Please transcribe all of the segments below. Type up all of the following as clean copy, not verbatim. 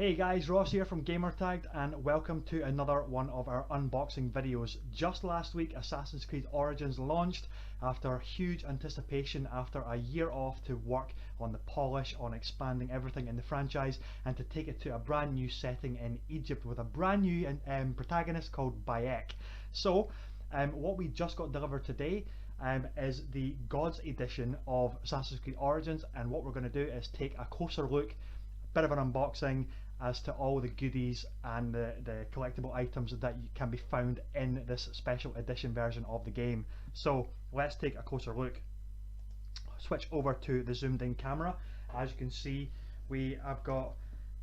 Hey guys, Ross here from Gamertagged and welcome to another one of our unboxing videos. Just last week Assassin's Creed Origins launched after huge anticipation, after a year off to work on the polish, on expanding everything in the franchise and to take it to a brand new setting in Egypt with a brand new protagonist called Bayek. So what we just got delivered today is the Gods edition of Assassin's Creed Origins, and what we're going to do is take a closer look, bit of an unboxing as to all the goodies and the collectible items that can be found in this special edition version of the game. So let's take a closer look. Switch over to the zoomed in camera. As you can see, we have got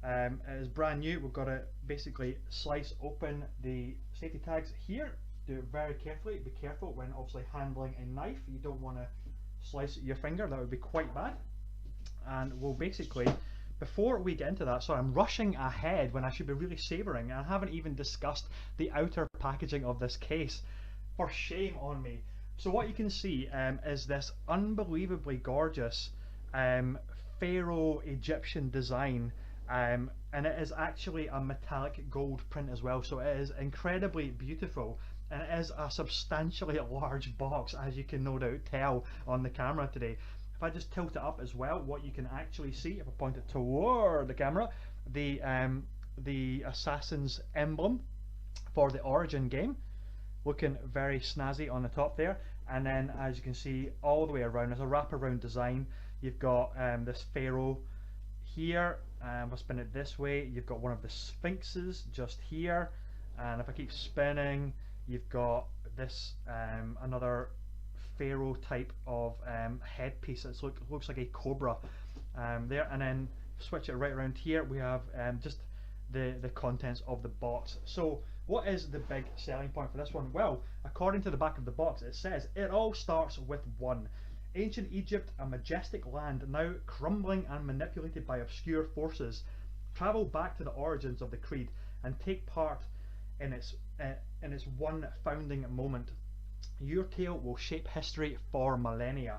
it is brand new. We've got to basically slice open the safety tags here. Do it very carefully. Be careful when obviously handling a knife. You don't want to slice your finger, that would be quite bad. And we'll basically, before we get into that, sorry, I'm rushing ahead when I should be really savouring. I haven't even discussed the outer packaging of this case. For shame on me. So what you can see is this unbelievably gorgeous Pharaoh Egyptian design, and it is actually a metallic gold print as well, so it is incredibly beautiful, and it is a substantially large box, as you can no doubt tell on the camera today. If I just tilt it up as well, what you can actually see, if I point it toward the camera, the Assassin's emblem for the Origin game, looking very snazzy on the top there. And then as you can see all the way around, there's a wraparound design. You've got this Pharaoh here, and if I spin it this way, you've got one of the Sphinxes just here, and if I keep spinning, you've got this another Pharaoh type of headpiece. It looks like a cobra there, and then switch it right around here, we have just the contents of the box. So what is the big selling point for this one? Well, according to the back of the box, it says it all starts with one. Ancient Egypt, a majestic land now crumbling and manipulated by obscure forces. Travel back to the origins of the creed and take part in its one founding moment. Your tale will shape history for millennia.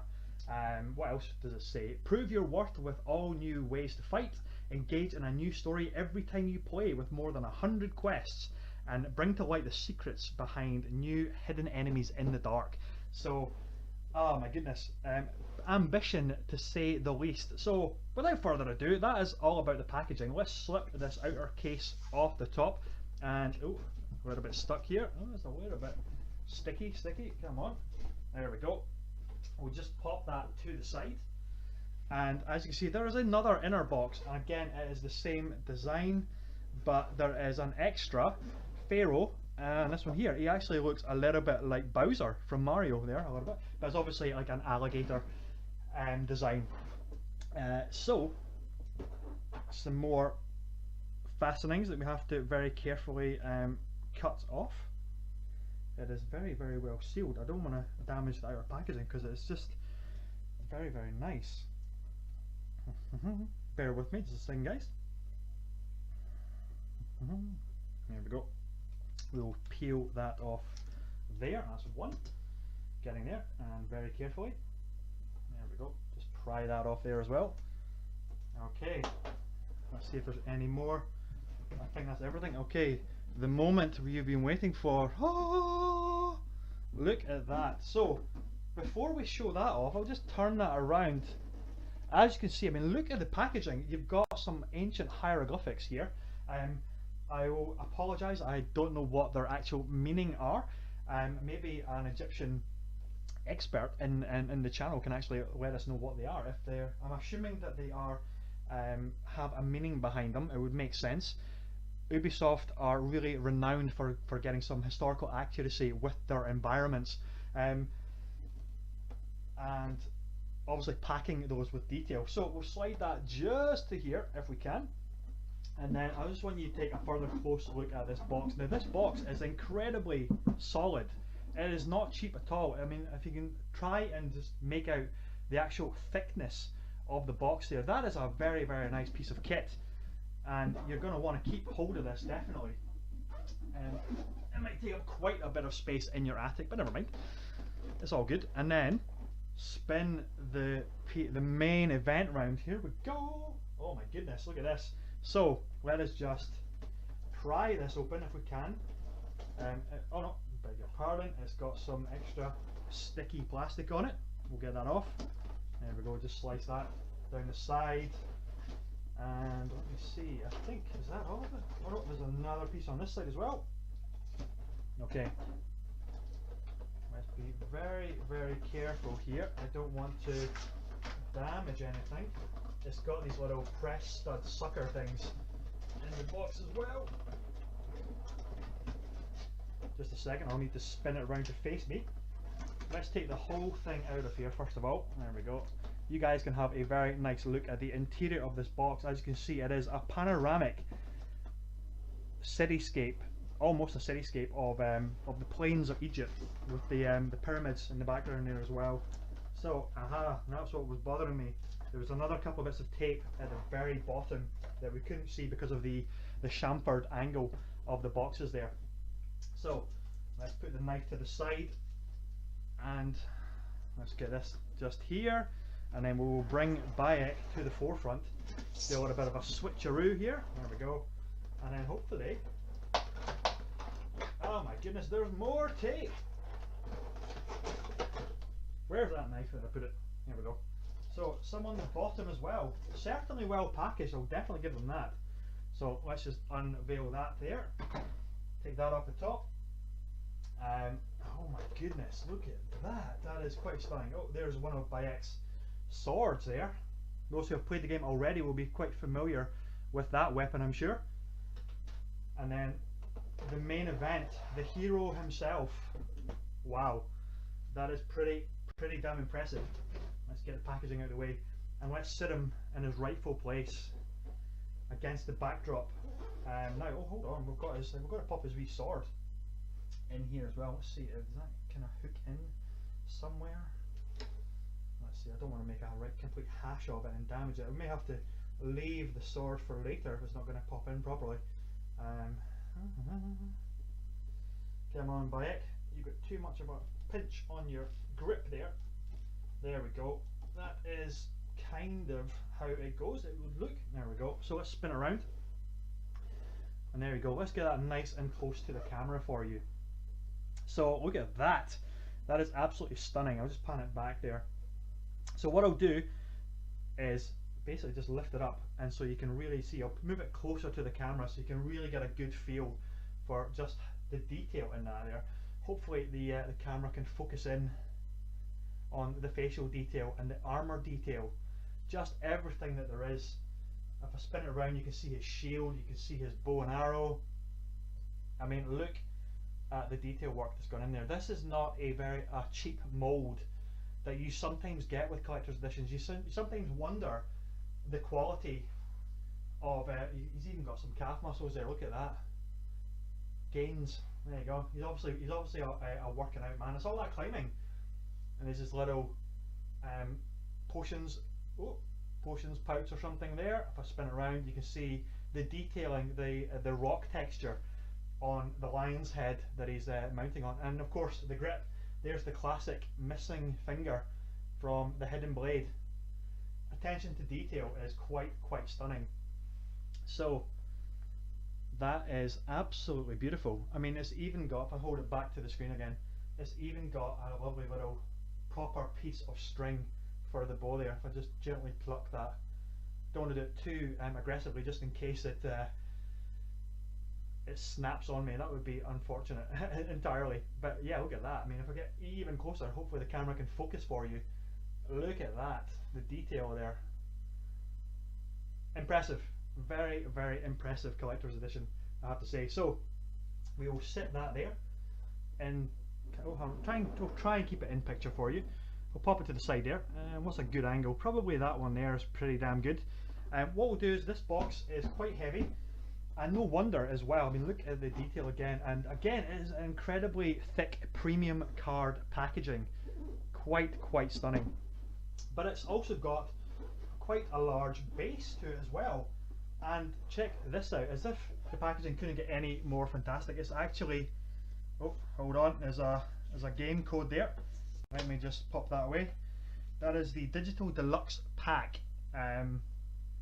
What else does it say? Prove your worth with all new ways to fight. Engage in a new story every time you play with more than 100 quests, and bring to light the secrets behind new hidden enemies in the dark. So, oh my goodness, ambition to say the least. So without further ado, that is all about the packaging. Let's slip this outer case off the top, and oh, we're a little bit stuck here. Oh, it's a little bit sticky, come on, there we go. We'll just pop that to the side, and as you can see, there is another inner box, and again it is the same design, but there is an extra Pharaoh, and this one here, he actually looks a little bit like Bowser from Mario there, a little bit, but it's obviously like an alligator design. So some more fastenings that we have to very carefully cut off. It is very, very well sealed. I don't want to damage the outer packaging because it's just very, very nice. Bear with me just a second, guys. There we go. We'll peel that off there. That's one. Getting there, and very carefully. There we go. Just pry that off there as well. Okay. Let's see if there's any more. I think that's everything. Okay. The moment we've been waiting for. Oh, look at that. So before we show that off, I'll just turn that around. As you can see, I mean, look at the packaging. You've got some ancient hieroglyphics here. I will apologise, I don't know what their actual meaning are. Maybe an Egyptian expert in the channel can actually let us know what they are. If they're, I'm assuming that they are have a meaning behind them. It would make sense. Ubisoft are really renowned for getting some historical accuracy with their environments, and obviously packing those with detail. So we'll slide that just to here if we can, and then I just want you to take a further close look at this box. Now this box is incredibly solid. It is not cheap at all. I mean, if you can try and just make out the actual thickness of the box there, that is a very, very nice piece of kit. And you're going to want to keep hold of this, definitely. It might take up quite a bit of space in your attic, but never mind. It's all good. And then spin the main event round. Here we go. Oh my goodness, look at this. So let us just pry this open if we can. Oh no, beg your pardon, it's got some extra sticky plastic on it. We'll get that off. There we go, just slice that down the side. And let me see, I think, is that all of it? Oh no, there's another piece on this side as well. Okay. Let's be very, very careful here. I don't want to damage anything. It's got these little press stud sucker things in the box as well. Just a second, I'll need to spin it around to face me. Let's take the whole thing out of here first of all. There we go. You guys can have a very nice look at the interior of this box. As you can see, it is a panoramic cityscape, almost a cityscape of the plains of Egypt, with the pyramids in the background there as well. So, that's what was bothering me. There was another couple of bits of tape at the very bottom that we couldn't see because of the chamfered angle of the boxes there. So, let's put the knife to the side and let's get this just here, and then we will bring Bayek to the forefront. Do a little bit of a switcheroo here. There we go. And then hopefully, oh my goodness, there's more tape. Where's that knife that I put it? There we go. So some on the bottom as well. Certainly well packaged, I'll definitely give them that. So let's just unveil that there. Take that off the top. Oh my goodness, look at that. That is quite stunning. Oh, there's one of Bayek's swords there. Those who have played the game already will be quite familiar with that weapon, I'm sure. And then the main event, the hero himself. Wow, that is pretty damn impressive. Let's get the packaging out of the way and let's sit him in his rightful place against the backdrop. Now, oh hold on, we've got to pop his wee sword in here as well. Let's see, does that kind of hook in somewhere? Let's see, I don't want to make a complete hash of it and damage it. We may have to leave the sword for later if it's not going to pop in properly. Come on, Bayek, you've got too much of a pinch on your grip there. There we go. That is kind of how it goes, it would look. There we go. So let's spin it around. And there we go. Let's get that nice and close to the camera for you. So look at that. That is absolutely stunning. I'll just pan it back there. So what I'll do is basically just lift it up, and so you can really see. I'll move it closer to the camera so you can really get a good feel for just the detail in that there. Hopefully the camera can focus in on the facial detail and the armor detail, just everything that there is. If I spin it around, you can see his shield, you can see his bow and arrow. I mean, look at the detail work that's gone in there. This is not a very cheap mold that you sometimes get with collector's editions. You sometimes wonder the quality of he's even got some calf muscles there. Look at that. Gains. There you go. He's obviously a working out man. It's all that climbing. And there's this little potions pouch or something there. If I spin it around, you can see the detailing, the rock texture on the lion's head that he's mounting on, and of course the grip. There's the classic missing finger from the hidden blade. Attention to detail is quite stunning. So that is absolutely beautiful. I mean, it's even got, if I hold it back to the screen again, it's even got a lovely little proper piece of string for the bow there. If I just gently pluck that, don't want to do it too aggressively, just in case it snaps on me. That would be unfortunate entirely. But yeah, look at that. I mean, if I get even closer, hopefully the camera can focus for you. Look at that, the detail there. Impressive, very impressive collector's edition, I have to say. So we will sit that there, and I'll try and keep it in picture for you. We'll pop it to the side there. What's a good angle? Probably that one there is pretty damn good. What we'll do is, this box is quite heavy, and no wonder as well. I mean, look at the detail again, and again it is an incredibly thick premium card packaging. Quite stunning. But it's also got quite a large base to it as well. And check this out, as if the packaging couldn't get any more fantastic. It's actually, oh hold on, there's a game code there. Let me just pop that away. That is the Digital Deluxe Pack.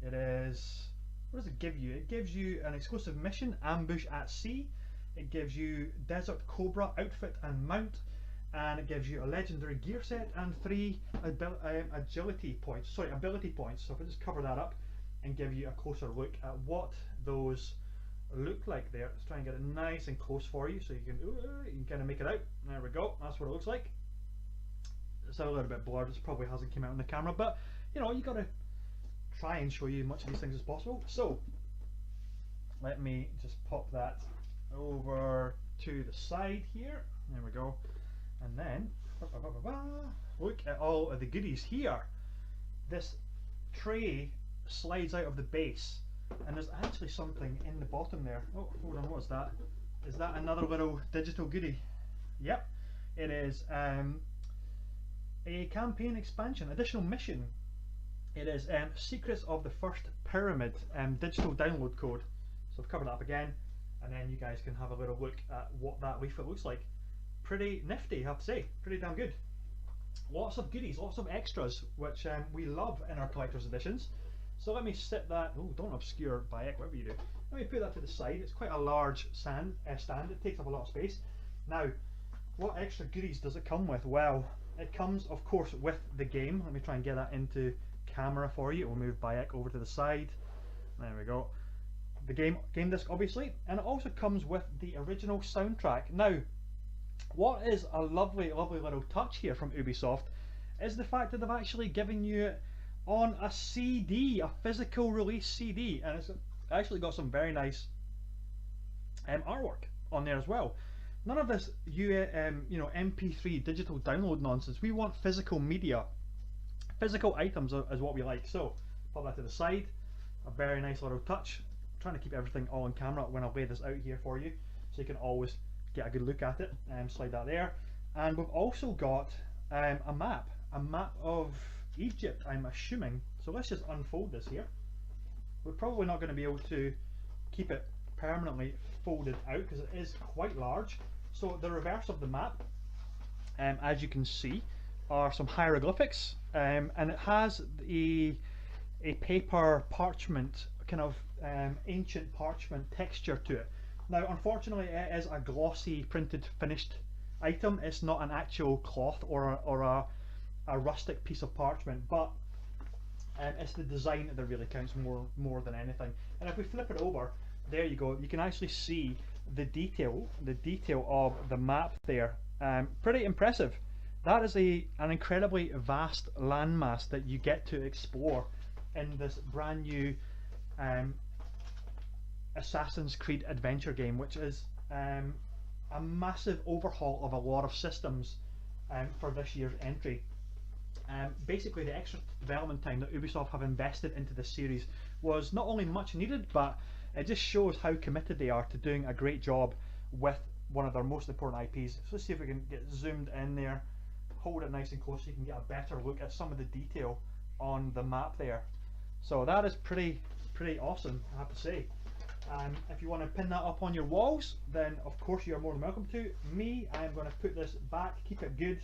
It is what does it give you? It gives you an exclusive mission, Ambush at Sea. It gives you Desert Cobra outfit and mount, and it gives you a legendary gear set and 3 ability points. So if I just cover that up and give you a closer look at what those look like there. Let's try and get it nice and close for you so you can kind of make it out. There we go. That's what it looks like. It's a little bit blurred. It probably hasn't come out on the camera, but you know, you got to try and show you as much of these things as possible. So let me just pop that over to the side here. There we go. And then look at all of the goodies here. This tray slides out of the base, and there's actually something in the bottom there. Oh, hold on, what's that? Is that another little digital goodie? Yep, it is a campaign expansion, additional mission. It is Secrets of the First Pyramid digital download code. So I've covered that up again, and then you guys can have a little look at what that leaflet looks like. Pretty nifty, I have to say, pretty damn good. Lots of goodies, lots of extras, which we love in our collector's editions. So let me sit that, oh, don't obscure Bayek, whatever you do. Let me put that to the side. It's quite a large stand, it takes up a lot of space. Now, what extra goodies does it come with? Well, it comes, of course, with the game. Let me try and get that into camera for you. We'll move Bayek over to the side. There we go. The game disc, obviously, and it also comes with the original soundtrack. Now, what is a lovely, lovely little touch here from Ubisoft is the fact that they've actually given you on a CD, a physical release CD, and it's actually got some very nice artwork on there as well. None of this MP3 digital download nonsense. We want physical media, physical items is what we like. So pop that to the side. A very nice little touch. I'm trying to keep everything all on camera when I lay this out here for you, so you can always get a good look at it. Slide that there, and we've also got a map of Egypt, I'm assuming. So let's just unfold this here. We're probably not going to be able to keep it permanently folded out because it is quite large. So the reverse of the map, as you can see, are some hieroglyphics, and it has a paper parchment, kind of ancient parchment texture to it. Now, unfortunately, it is a glossy printed finished item. It's not an actual cloth or a rustic piece of parchment, but it's the design that really counts more than anything. And if we flip it over, there you go. You can actually see the detail of the map there. Pretty impressive. That is an incredibly vast landmass that you get to explore in this brand new Assassin's Creed adventure game, which is a massive overhaul of a lot of systems for this year's entry. Basically, the extra development time that Ubisoft have invested into this series was not only much needed, but it just shows how committed they are to doing a great job with one of their most important IPs. So let's see if we can get zoomed in there, hold it nice and close so you can get a better look at some of the detail on the map there. So that is pretty awesome, I have to say. If you want to pin that up on your walls, then of course you are more than welcome to. Me, I'm going to put this back, keep it good,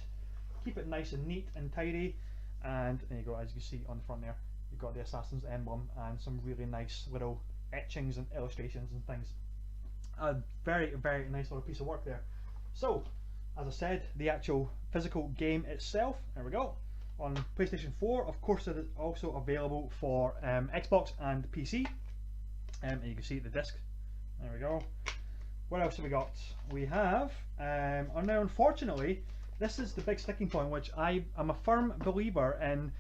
keep it nice and neat and tidy, and there you go. As you can see on the front there, you've got the Assassin's emblem and some really nice little etchings and illustrations and things. A very nice little piece of work there. So, as I said, the actual physical game itself, there we go, on PlayStation 4. Of course, it is also available for Xbox and PC. And you can see the disc. There we go. What else have we got? We have, now unfortunately, this is the big sticking point, which I am a firm believer in.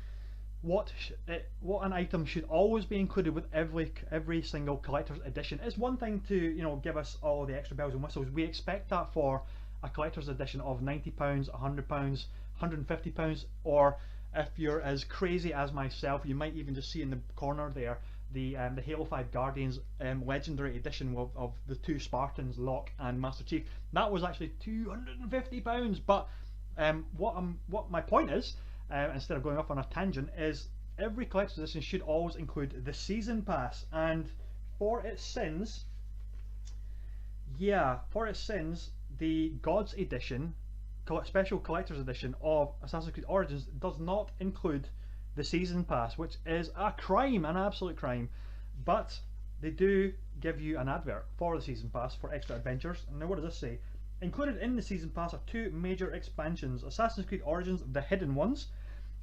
What an item should always be included with every single collector's edition. It's one thing to give us all the extra bells and whistles. We expect that for a collector's edition of £90, £100, £150, or if you're as crazy as myself, you might even just see in the corner there the Halo 5 Guardians legendary edition of the two Spartans, Locke and Master Chief. That was actually £250. But what my point is, instead of going off on a tangent, is every collector's edition should always include the season pass. And for its sins, the Gods edition, special collector's edition of Assassin's Creed Origins, does not include the season pass, which is a crime, an absolute crime. But they do give you an advert for the Season Pass for extra adventures. And now what does this say? Included in the Season Pass are 2 major expansions, Assassin's Creed Origins The Hidden Ones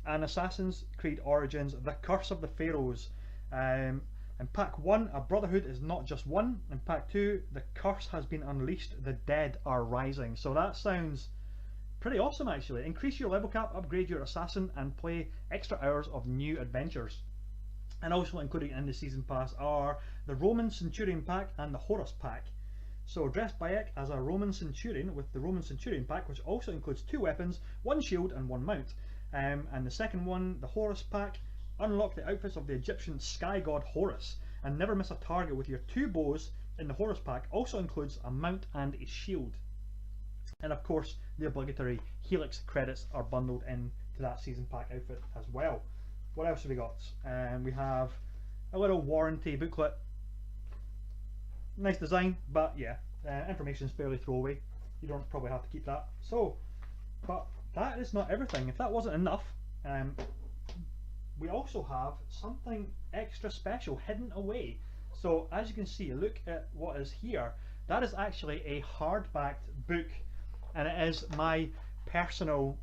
and Assassin's Creed Origins The Curse of the Pharaohs. In Pack 1, a Brotherhood is not just one. In Pack 2, the curse has been unleashed, the dead are rising. So that sounds pretty awesome actually. Increase your level cap, upgrade your assassin and play extra hours of new adventures. And also included in the Season Pass are the Roman Centurion Pack and the Horus Pack. So dress Bayek as a Roman Centurion with the Roman Centurion Pack, which also includes 2 weapons, 1 shield and 1 mount. And the second one, the Horus Pack, unlock the outfits of the Egyptian sky god Horus and never miss a target with your 2 bows in the Horus Pack. Also includes a mount and a shield. And of course the obligatory Helix credits are bundled into that Season Pack outfit as well. What else have we got? We have a little warranty booklet. Nice design, but yeah, information is fairly throwaway. You don't probably have to keep that. So, but that is not everything. If that wasn't enough, we also have something extra special hidden away. So as you can see, look at what is here. That is actually a hardbacked book, and it is my personal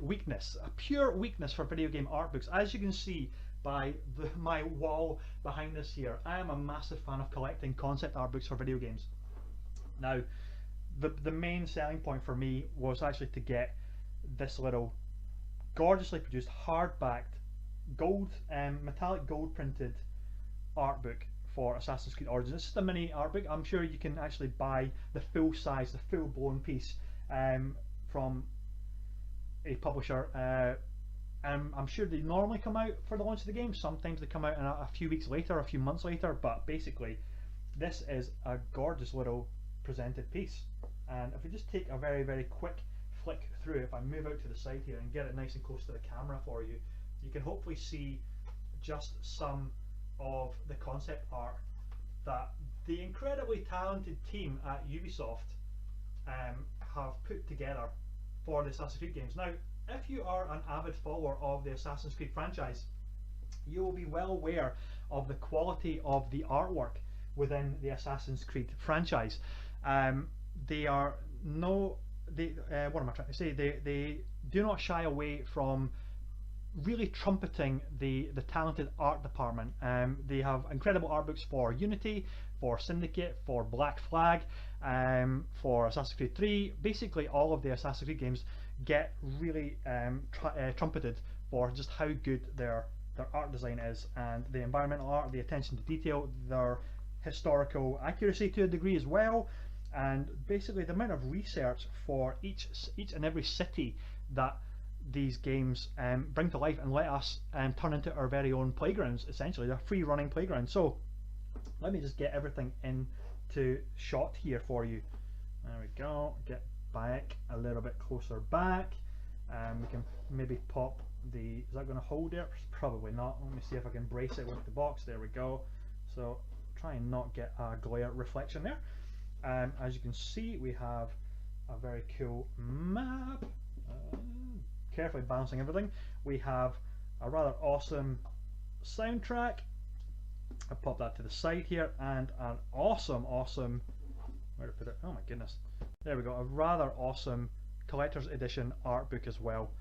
weakness, a pure weakness for video game art books. As you can see by my wall behind us here, I am a massive fan of collecting concept art books for video games. Now, the main selling point for me was actually to get this little gorgeously produced hardbacked gold metallic gold printed art book for Assassin's Creed Origins. This is the mini art book. I'm sure you can actually buy the full size, the full blown piece from a publisher. I'm sure they normally come out for the launch of the game. Sometimes they come out in a few weeks later, a few months later, but basically this is a gorgeous little presented piece. And if we just take a very quick flick through, if I move out to the side here and get it nice and close to the camera for you, you can hopefully see just some of the concept art that the incredibly talented team at Ubisoft have put together for the Assassin's Creed games. Now, if you are an avid follower of the Assassin's Creed franchise, you will be well aware of the quality of the artwork within the Assassin's Creed franchise. They are what am I trying to say? They do not shy away from really trumpeting the talented art department. They have incredible art books for Unity, for Syndicate, for Black Flag, for Assassin's Creed 3. Basically all of the Assassin's Creed games get really trumpeted for just how good their art design is, and the environmental art, the attention to detail, their historical accuracy to a degree as well, and basically the amount of research for each and every city that these games bring to life and let us turn into our very own playgrounds. Essentially, they're free running playgrounds. So let me just get everything into shot here for you. There we go. Get back a little bit closer back. We can maybe pop the, is that going to hold it? Probably not. Let me see if I can brace it with the box. There we go. So try and not get a glare reflection there. As you can see, we have a very cool map. Carefully balancing everything. We have a rather awesome soundtrack. I'll pop that to the side here, and an awesome, where to put it? Oh my goodness. There we go. A rather awesome collector's edition art book as well.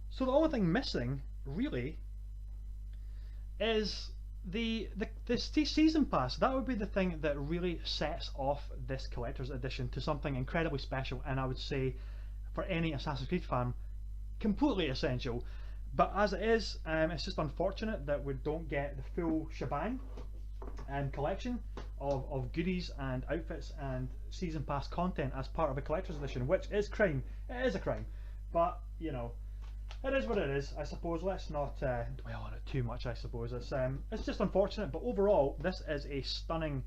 So the only thing missing, really, is this season pass. That would be the thing that really sets off this collector's edition to something incredibly special, and I would say for any Assassin's Creed fan, completely essential. But as it is, it's just unfortunate that we don't get the full shebang and collection of goodies and outfits and season pass content as part of a collector's edition, which is crime. It is a crime, but you know, it is what it is, I suppose. Let's not dwell on it too much. I suppose it's just unfortunate, but overall this is a stunning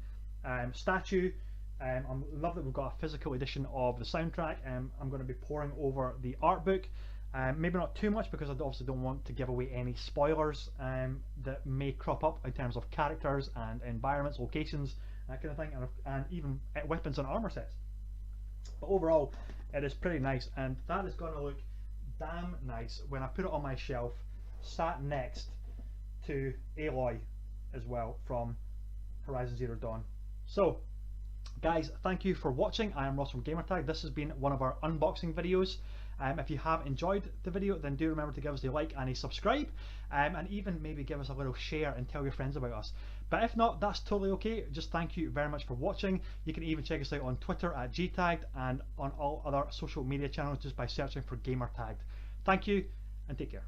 statue. I love that we've got a physical edition of the soundtrack. I'm going to be pouring over the art book. Maybe not too much, because I obviously don't want to give away any spoilers that may crop up in terms of characters and environments, locations, that kind of thing, and even weapons and armor sets. But overall, it is pretty nice, and that is going to look damn nice when I put it on my shelf, sat next to Aloy as well from Horizon Zero Dawn. So guys, thank you for watching. I am Ross from Gamertag. This has been one of our unboxing videos. If you have enjoyed the video, then do remember to give us a like and a subscribe, and even maybe give us a little share and tell your friends about us. But if not, that's totally okay. Just thank you very much for watching. You can even check us out on Twitter at GTagged and on all other social media channels just by searching for Gamertagged. Thank you and take care.